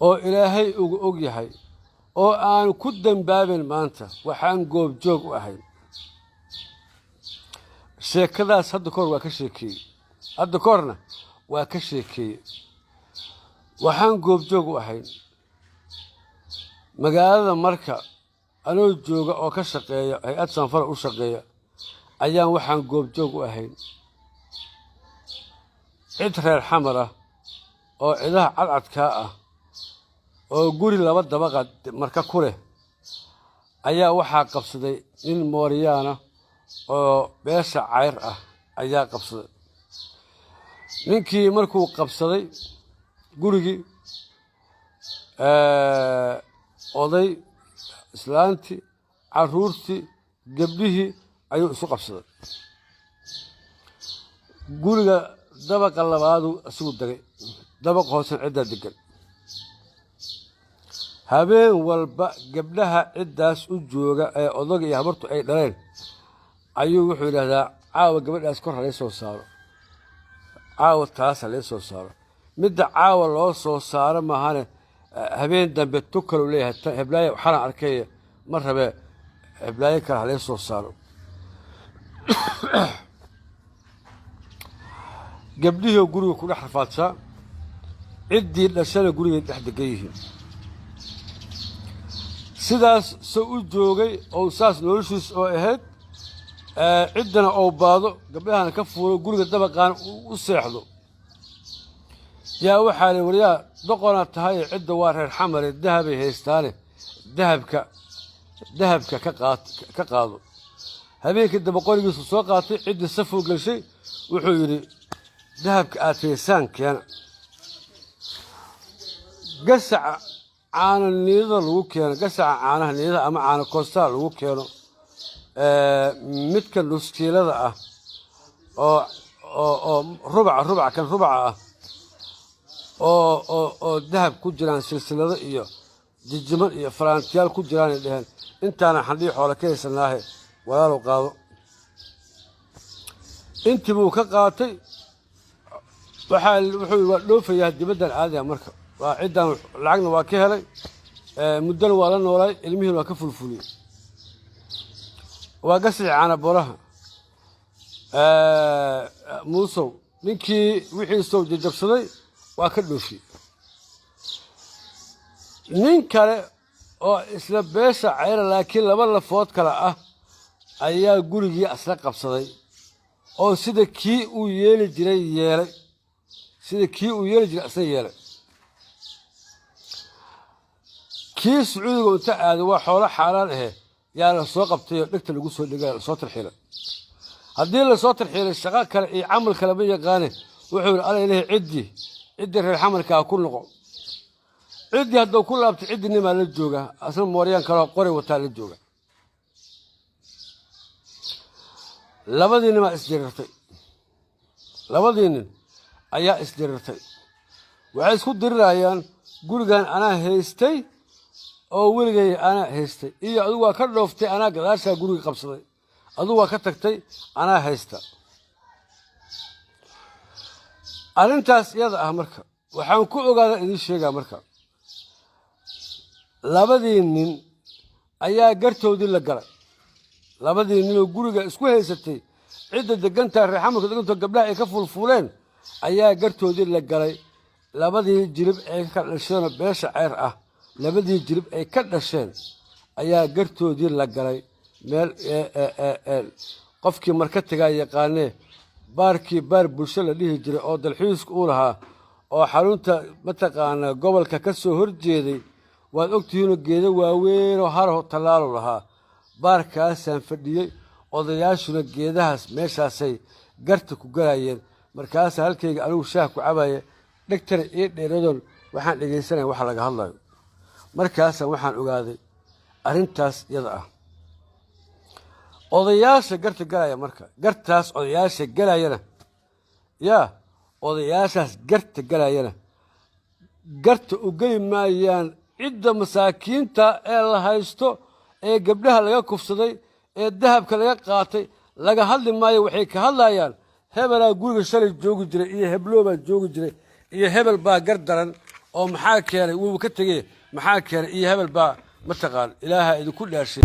oo ilaahay ugu og yahay oo aan ku dambaabin maanta waxaan goob joog u ahay sheekadaas hadda kor waa ka sheekay hadda korna waa ka sheekay waxaan goob joog u ahay magaalada marka anoo jooga oo ka shaqeeya hay'ad sanfar u shaqeeya ayaan waxaan goob joog u ahay cid reer xamar ah oo ciidaha cadcadka ah oo guri laba dabaqa marka ku leh ayaa waxaa qabsaday nin mooriyaan ah oo beesha cayr ah ayaa qabsaday ninkii markuu qabsaday gurigii oday islaantii caruurtii gabdhihii ayuu isu qabsaday guriga dabaqa labaadu isugu dagay dabaq hoosan ciddaa degan habeen walba gabdhaha ciddaas u jooga ee odaga iyo habartu ay dhaleen ayuu wuxuu yidhaahdaa caawa gabadhaas kor halay soo saaro caawa taas halay soo saaro midda caawa loo soo saaro maahane habeen dambe tukalu leeyahay heblaaye waxaan arkay ma rabe heblaaye kale halay soo saaro gabdhihii guriga ku dhex rafaadsaa ciddii dhashana gurigay dhex degan yihiin sidaas soo u joogay oo saas noloshiis oo ahayd ciddana oo baado gabdhahana ka fuulo guriga dabaqaan u seexdo yaa waxaa la wariyaa doqona tahay cidda waa reer xamare dahabay haystaane dahabka ka qaado habeenkii daba qorigiisu soo qaatay ciddii safuu gashay wuxuu yidhi dahabka aad haysaan keena gasaca caana niidada lagu keeno gasaca caanaha niidada ama caana koostaa lagu keeno midka nuskiilada ah oo rubaca kan rubaca ah oo dahab ku jiraan silsilado iyo jijiman iyo faraantiyaal ku jiraanay dheheen intaana xandhii xoole ka haysanaahe walaalow qaado intii buu ka qaatay wuxuu waa dhoofayaa dibaddan aadaya marka waa ciddan lacagna waa ka helay muddana waa la noolaay ilmihiina waa ka fulfuliyey waa gasii caana boraha muusow ninkii wixiisow jajabsaday waa ka dhoofiyey nin kale oo isla beesha cayra laakiin laba lafood kale ah ayaa gurigii asla qabsaday oo sida kii uu yeeli jiray yeelay sida kii uu yeeli jiray asla yeelay kii sacuudiga inta aaday waa xoolo xaaraan ahe yaa la soo qabtay oo dhegta lagu soo dhigay lasoo tarxiilay haddii lasoo tarxiilay shaqo kale iyo camal kale ma yaqaane wuxuu yidhi alla ilahi ciddii reer xamarkaa ku noqo ciddii hadduu ku laabtay ciddii nimaa la jooga asna mooryaan kaleo qori wataa la jooga labadii nimaa isdirirtay labadii nin ayaa isdirirtay waxay isku dirirayaan gurigan anaa haystay oo weligay anaa haystay iyo adigu waa ka dhooftay anaa gadaashaa guriga qabsaday adigu waa ka tagtay anaa haysta arrintaas iyada ah marka waxaan ku ogaadaa idiin sheegaa marka labadii nin ayaa gartoodii la galay labadii ninoo guriga isku haysatay cidda degantaa reer xamarka degantoo gabdhaha ay ka fulfuuleen ayaa gartoodii la galay labadii jirib ay ka dhasheenoo beesha ceyr ah labadii jirib ay ka dhasheen ayaa gartoodii la galay meel qofkii marka tagaa yaqaanee baarkii baar bulsho la dhihi jiray oo dalxiisku uu lahaa oo xarunta mataqaanaa gobolka ka soo horjeeday waad ogtihiinoo geedo waaweynoo haraho tallaalo lahaa baarkaasaan fadhiyey odayaashuna geedahaas meeshaasay garta ku galayeen markaasaa halkayga anigu shaah ku cabaya dhegtana ii dheeradoon waxaan dhegaysanaya waxa laga hadlayo markaasaan waxaan ogaaday arrintaas iyada ah odayaasha garta galaya marka gartaas odayaasha galayana yaa odayaashaas garta galayana garta u geli maayaan cidda masaakiinta ee la haysto ee gabdhaha laga kufsaday ee dahabka laga qaatay laga hadli maayo waxay ka hadlayaan hebelaa guriga shalay joogi jiray iyo hebloobaa joogi jiray iyo hebel baa gar daran oo maxaa keenay wuu ka tagay maxaa keenay iyo hebel baa mataqaan ilaaha idinku dhaashay